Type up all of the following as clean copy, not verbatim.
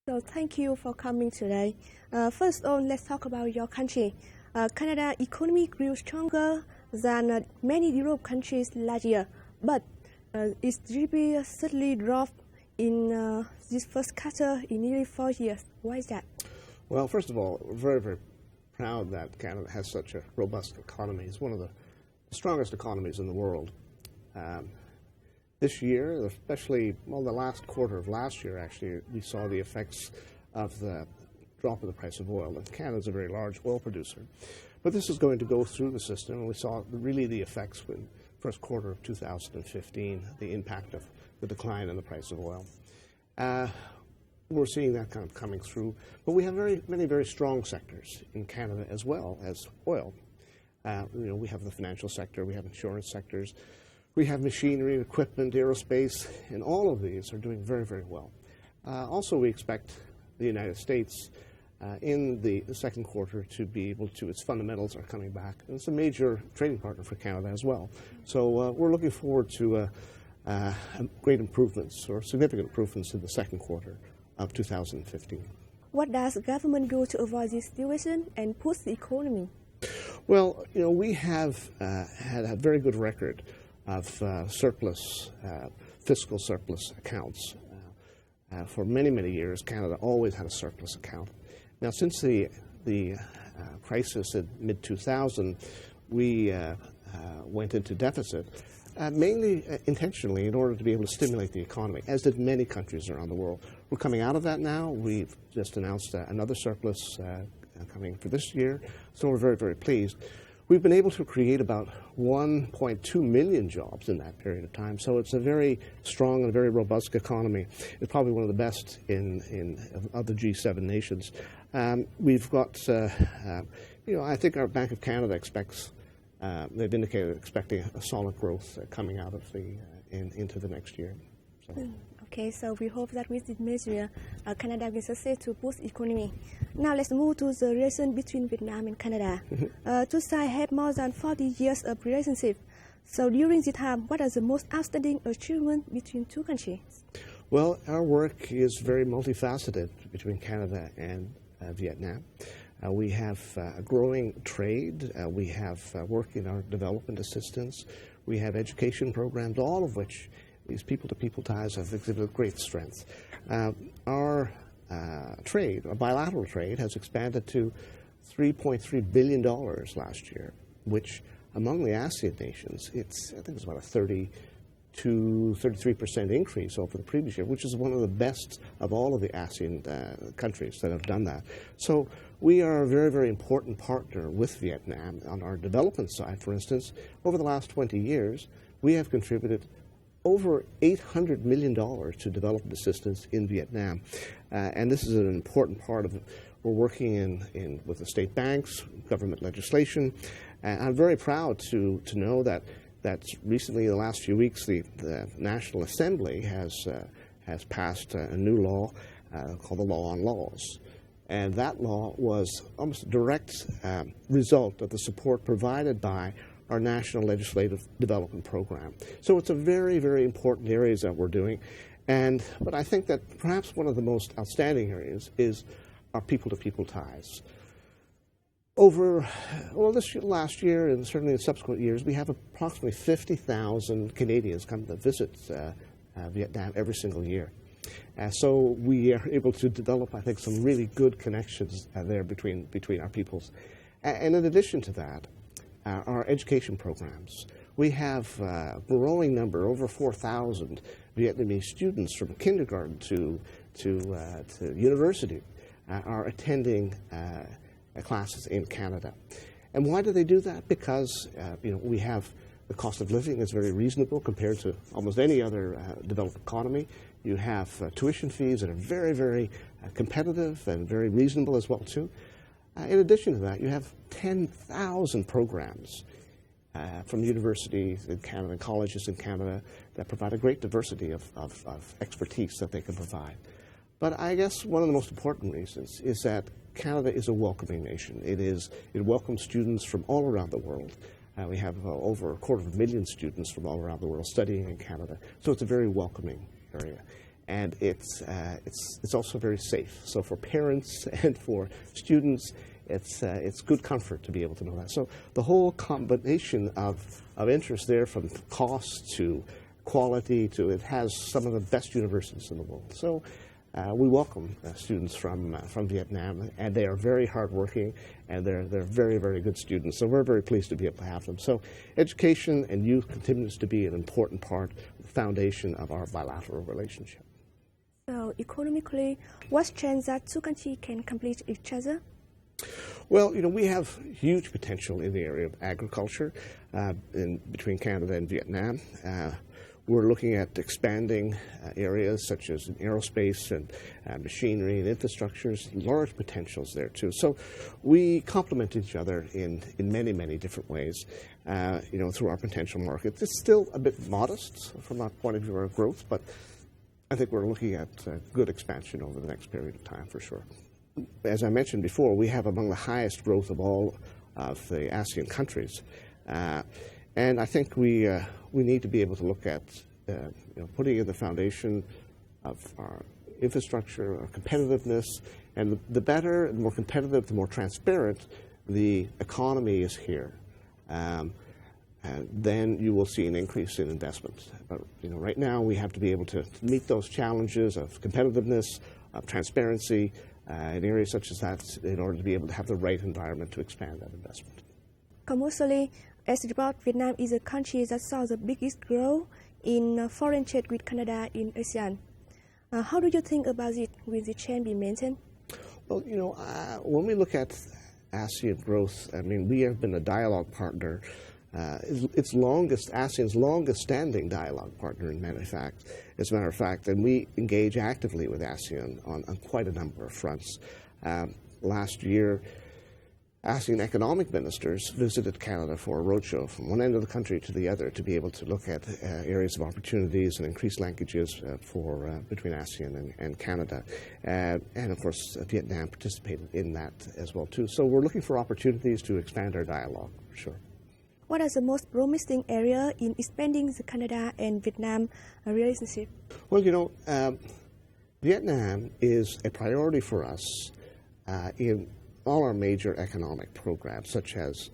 So thank you for coming today. First on, let's talk about your country. Canada economy grew stronger than many Europe countries last year, but its GDP suddenly dropped in this first quarter in nearly 4 years. Why is that? Well, first of all, we're very, very proud that Canada has such a robust economy. It's one of the strongest economies in the world. This year, especially, the last quarter of last year, actually, we saw the effects of the drop in the price of oil. And Canada's a very large oil producer. But this is going to go through the system, and we saw really the effects in first quarter of 2015, the impact of the decline in the price of oil. We're seeing that kind of coming through. But we have many very strong sectors in Canada as well as oil. We have the financial sector, we have insurance sectors, we have machinery, equipment, aerospace, and all of these are doing very, very well. Also, we expect the United States in the second quarter to be able to, its fundamentals are coming back. And it's a major trading partner for Canada as well. So we're looking forward to great improvements or significant improvements in the second quarter of 2015. What does the government do to avoid this situation and push the economy? Well, we have had a very good record of fiscal surplus accounts. For many, many years, Canada always had a surplus account. Now, since the crisis in mid-2000, we went into deficit, mainly intentionally in order to be able to stimulate the economy, as did many countries around the world. We're coming out of that now. We've just announced another surplus coming for this year, so we're very, very pleased. We've been able to create about 1.2 million jobs in that period of time, so it's a very strong and very robust economy. It's probably one of the best of the G7 nations. We've got, I think our Bank of Canada expects, they've indicated expecting a solid growth coming out of into the next year. So. Okay, so we hope that with this measure, Canada will succeed to boost economy. Now let's move to the relation between Vietnam and Canada. Two sides have more than 40 years of relationship. So during this time, what are the most outstanding achievements between two countries? Well, our work is very multifaceted between Canada and Vietnam. We have a growing trade. We have work in our development assistance. We have education programs, all of which these people-to-people ties have exhibited great strength. Our trade, our bilateral trade, has expanded to $3.3 billion last year, which among the ASEAN nations, I think it's about a 33% increase over the previous year, which is one of the best of all of the ASEAN countries that have done that. So we are a very, very important partner with Vietnam. On our development side, for instance, over the last 20 years, we have contributed over $800 million to development assistance in Vietnam. And this is an important part of it. We're working with the state banks, government legislation. And I'm very proud to know that recently, in the last few weeks, the National Assembly has passed a new law called the Law on Laws. And that law was almost a direct result of the support provided by our National Legislative Development Program. So it's a very, very important areas that we're doing. But I think that perhaps one of the most outstanding areas is our people-to-people ties. This last year and certainly in subsequent years, we have approximately 50,000 Canadians come to visit Vietnam every single year. So we are able to develop, I think, some really good connections there between our peoples. And in addition to that, our education programs. We have a growing number, over 4,000 Vietnamese students from kindergarten to university are attending classes in Canada. And why do they do that? Because we have the cost of living is very reasonable compared to almost any other developed economy. You have tuition fees that are very, very competitive and very reasonable as well too. In addition to that, you have 10,000 programs from universities in Canada and colleges in Canada that provide a great diversity of expertise that they can provide. But I guess one of the most important reasons is that Canada is a welcoming nation. It welcomes students from all around the world. We have over 250,000 students from all around the world studying in Canada. So it's a very welcoming area. and it's also very safe. So for parents and for students, it's good comfort to be able to know that. So the whole combination of interest there, from cost to quality to it has some of the best universities in the world. So we welcome students from Vietnam, and they are very hardworking, and they're very, very good students. So we're very pleased to be able to have them. So education and youth continues to be an important part, the foundation of our bilateral relationship. So economically, what's chance that two countries can complete each other? Well, we have huge potential in the area of agriculture between Canada and Vietnam. We're looking at expanding areas such as in aerospace and machinery and infrastructures, large potentials there too. So we complement each other in many, many different ways, through our potential markets. It's still a bit modest from our point of view of growth, but I think we're looking at good expansion over the next period of time for sure. As I mentioned before, we have among the highest growth of all of the ASEAN countries. And I think we need to be able to look at putting in the foundation of our infrastructure, our competitiveness, and the better, the more competitive, the more transparent the economy is here. And then you will see an increase in investment. But right now we have to be able to meet those challenges of competitiveness, of transparency, in areas such as that, in order to be able to have the right environment to expand that investment. Commercially, as report, Vietnam is a country that saw the biggest growth in foreign trade with Canada in ASEAN. How do you think about it? Will the chain be maintained? Well, when we look at ASEAN growth, we have been a dialogue partner. ASEAN's longest standing dialogue partner as a matter of fact, and we engage actively with ASEAN on quite a number of fronts. Last year, ASEAN economic ministers visited Canada for a roadshow from one end of the country to the other to be able to look at areas of opportunities and increased linkages between ASEAN and Canada. And of course, Vietnam participated in that as well too. So we're looking for opportunities to expand our dialogue, for sure. What are the most promising area in expanding the Canada and Vietnam relationship? Well, Vietnam is a priority for us in all our major economic programs, such as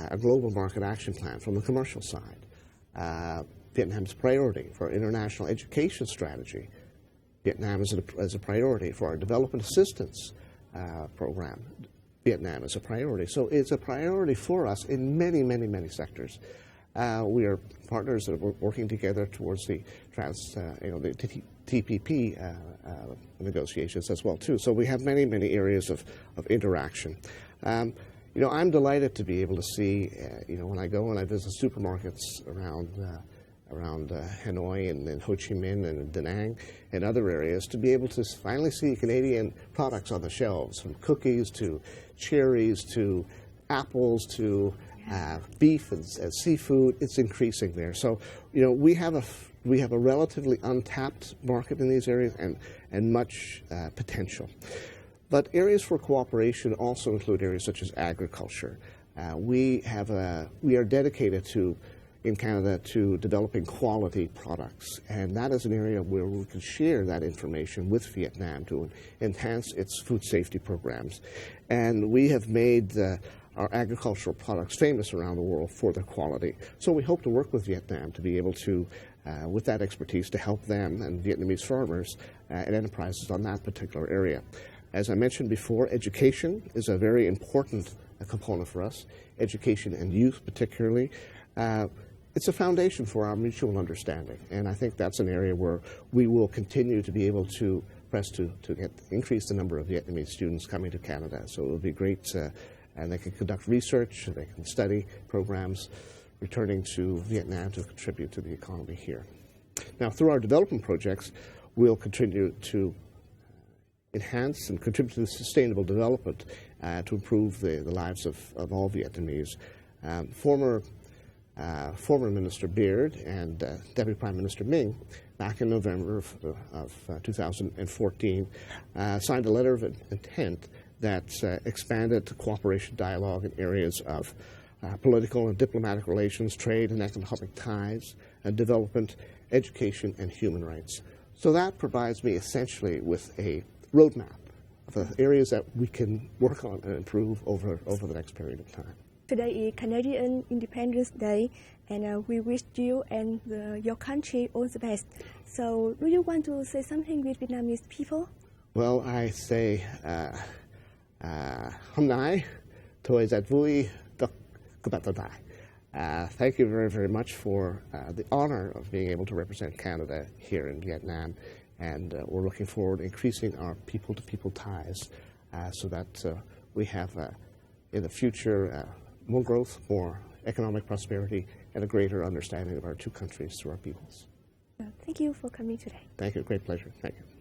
a global market action plan from the commercial side. Vietnam's a priority for our international education strategy. Vietnam is a priority for our development assistance program. Vietnam is a priority. So it's a priority for us in many, many, many sectors. We are partners that are working together towards the TPP negotiations as well too. So we have many, many areas of interaction. I'm delighted to be able to see, when I go and I visit supermarkets around Hanoi and Ho Chi Minh and Da Nang and other areas, to be able to finally see Canadian products on the shelves, from cookies to cherries to apples to beef and seafood. It's increasing there. So we have a relatively untapped market in these areas and much potential. But areas for cooperation also include areas such as agriculture. We are dedicated in Canada to developing quality products, and that is an area where we can share that information with Vietnam to enhance its food safety programs. And we have made our agricultural products famous around the world for their quality. So we hope to work with Vietnam to be able to, with that expertise, to help them and Vietnamese farmers and enterprises on that particular area. As I mentioned before, education is a very important component for us, education and youth particularly. It's a foundation for our mutual understanding, and I think that's an area where we will continue to be able to press to increase the number of Vietnamese students coming to Canada. So it will be great, and they can conduct research, they can study programs, returning to Vietnam to contribute to the economy here. Now, through our development projects, we'll continue to enhance and contribute to the sustainable development to improve the lives of all Vietnamese. Former Minister Beard and Deputy Prime Minister Minh, back in November of 2014, signed a letter of intent that expanded cooperation dialogue in areas of political and diplomatic relations, trade and economic ties, development, education, and human rights. So that provides me essentially with a roadmap of the areas that we can work on and improve over the next period of time. Today is Canadian Independence Day, and we wish you and your country all the best. So, do you want to say something with Vietnamese people? Well, I say, hôm nay tôi rất vui được gặp bạn tại. Thank you very, very much for the honor of being able to represent Canada here in Vietnam, and we're looking forward to increasing our people-to-people ties so that we have, in the future, more growth, more economic prosperity, and a greater understanding of our two countries through our peoples. Thank you for coming today. Thank you. Great pleasure. Thank you.